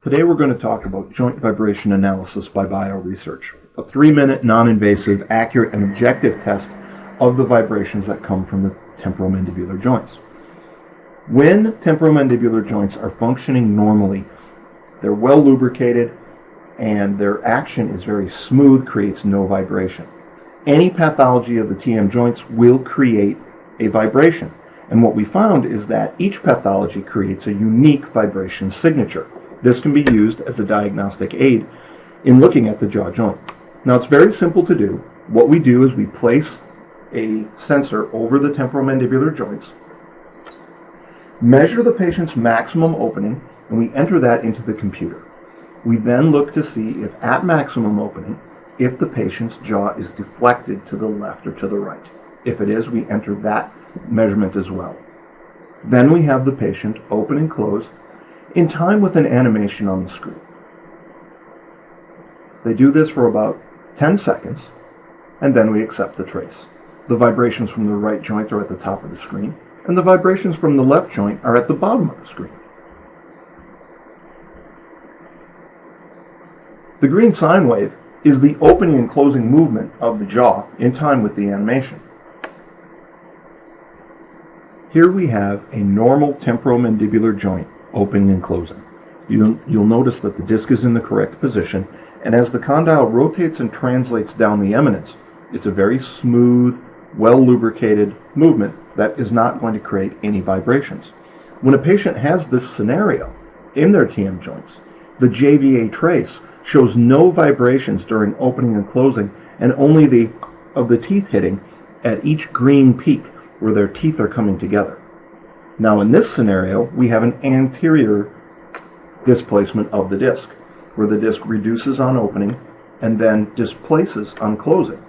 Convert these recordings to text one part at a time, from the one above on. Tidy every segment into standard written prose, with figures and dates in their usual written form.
Today we're going to talk about joint vibration analysis by bioresearch, a 3-minute non-invasive, accurate, and objective test of the vibrations that come from the temporomandibular joints. When temporomandibular joints are functioning normally, they're well lubricated and their action is very smooth, creates no vibration. Any pathology of the TM joints will create a vibration. And what we found is that each pathology creates a unique vibration signature. This can be used as a diagnostic aid in looking at the jaw joint. Now it's very simple to do. What we do is we place a sensor over the temporomandibular joints, measure the patient's maximum opening, and we enter that into the computer. We then look to see if at maximum opening, if the patient's jaw is deflected to the left or to the right. If it is, we enter that measurement as well. Then we have the patient open and close in time with an animation on the screen. They do this for about 10 seconds, and then we accept the trace. The vibrations from the right joint are at the top of the screen, and the vibrations from the left joint are at the bottom of the screen. The green sine wave is the opening and closing movement of the jaw in time with the animation. Here we have a normal temporomandibular joint opening and closing. You'll notice that the disc is in the correct position, and as the condyle rotates and translates down the eminence, it's a very smooth, well lubricated movement that is not going to create any vibrations. When a patient has this scenario in their TM joints, the JVA trace shows no vibrations during opening and closing, and only the teeth hitting at each green peak where their teeth are coming together. Now in this scenario, we have an anterior displacement of the disc, where the disc reduces on opening and then displaces on closing.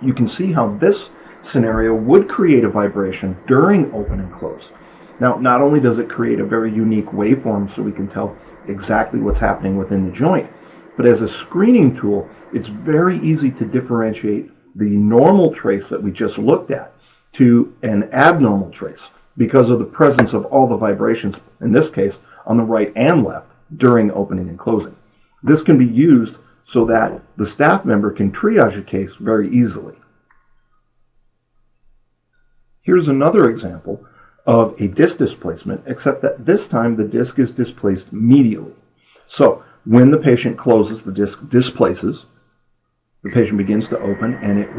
You can see how this scenario would create a vibration during open and close. Now, not only does it create a very unique waveform so we can tell exactly what's happening within the joint, but as a screening tool, it's very easy to differentiate the normal trace that we just looked at to an abnormal trace because of the presence of all the vibrations, in this case, on the right and left during opening and closing. This can be used so that the staff member can triage a case very easily. Here's another example of a disc displacement, except that this time the disc is displaced medially. So when the patient closes, the disc displaces, the patient begins to open, and it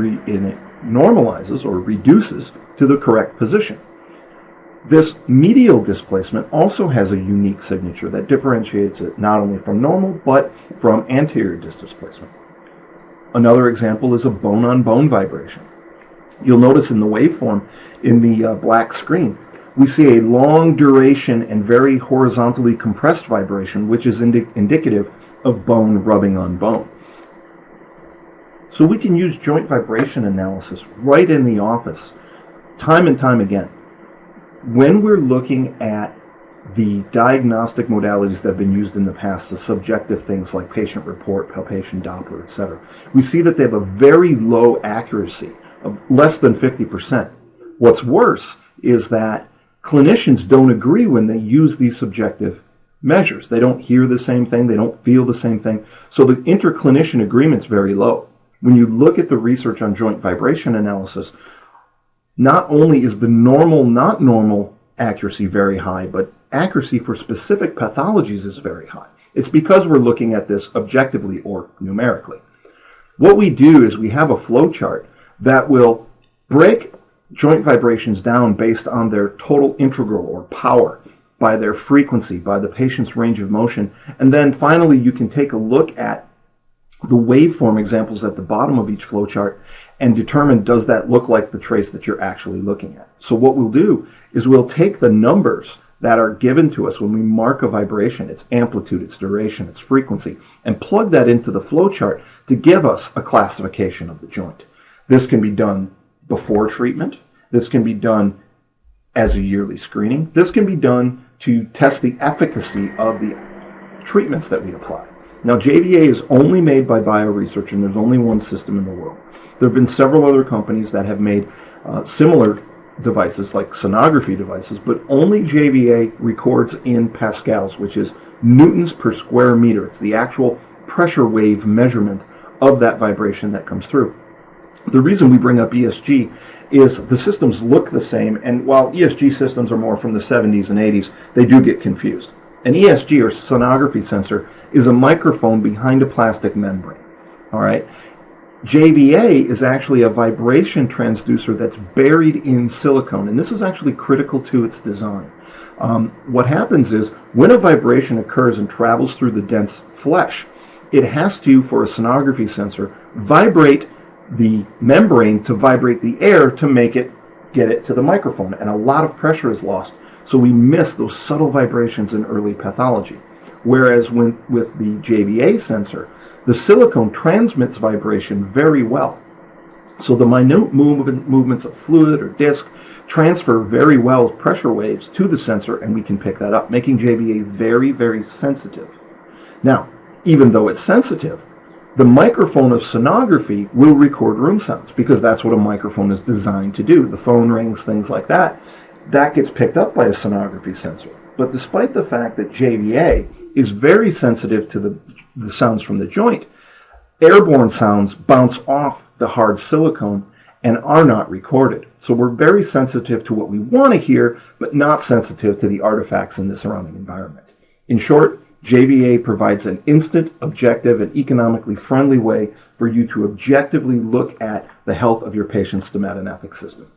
normalizes or reduces to the correct position. This medial displacement also has a unique signature that differentiates it not only from normal, but from anterior disc displacement. Another example is a bone-on-bone vibration. You'll notice in the waveform in the black screen, we see a long duration and very horizontally compressed vibration, which is indicative of bone rubbing on bone. So we can use joint vibration analysis right in the office, time and time again. When we're looking at the diagnostic modalities that have been used in the past, the subjective things like patient report, palpation, Doppler, etc., we see that they have a very low accuracy of less than 50%. What's worse is that clinicians don't agree when they use these subjective measures. They don't hear the same thing, they don't feel the same thing, so the interclinician agreement's very low. When you look at the research on joint vibration analysis, not only is the normal, not normal accuracy very high, but accuracy for specific pathologies is very high. It's because we're looking at this objectively or numerically. What we do is we have a flow chart that will break joint vibrations down based on their total integral or power, by their frequency, by the patient's range of motion, and then finally you can take a look at the waveform examples at the bottom of each flowchart and determine, does that look like the trace that you're actually looking at. So what we'll do is we'll take the numbers that are given to us when we mark a vibration, its amplitude, its duration, its frequency, and plug that into the flowchart to give us a classification of the joint. This can be done before treatment. This can be done as a yearly screening. This can be done to test the efficacy of the treatments that we apply. Now, JVA is only made by bioresearch, and there's only one system in the world. There have been several other companies that have made similar devices like sonography devices, but only JVA records in pascals, which is newtons per square meter. It's the actual pressure wave measurement of that vibration that comes through. The reason we bring up ESG is the systems look the same, and while ESG systems are more from the 70s and 80s, they do get confused. An ESG, or sonography sensor, is a microphone behind a plastic membrane. All right? JVA is actually a vibration transducer that's buried in silicone, and this is actually critical to its design. What happens is, when a vibration occurs and travels through the dense flesh, it has to, for a sonography sensor, vibrate the membrane to vibrate the air to make it get it to the microphone, and a lot of pressure is lost, so we miss those subtle vibrations in early pathology. Whereas with the JVA sensor, the silicone transmits vibration very well. So the minute movements of fluid or disc transfer very well as pressure waves to the sensor, and we can pick that up, making JVA very, very sensitive. Now, even though it's sensitive, the microphone of sonography will record room sounds, because that's what a microphone is designed to do. The phone rings, things like that. That gets picked up by a sonography sensor. But despite the fact that JVA is very sensitive to the sounds from the joint, airborne sounds bounce off the hard silicone and are not recorded. So we're very sensitive to what we want to hear, but not sensitive to the artifacts in the surrounding environment. In short, JVA provides an instant, objective, and economically friendly way for you to objectively look at the health of your patient's stomatognathic system.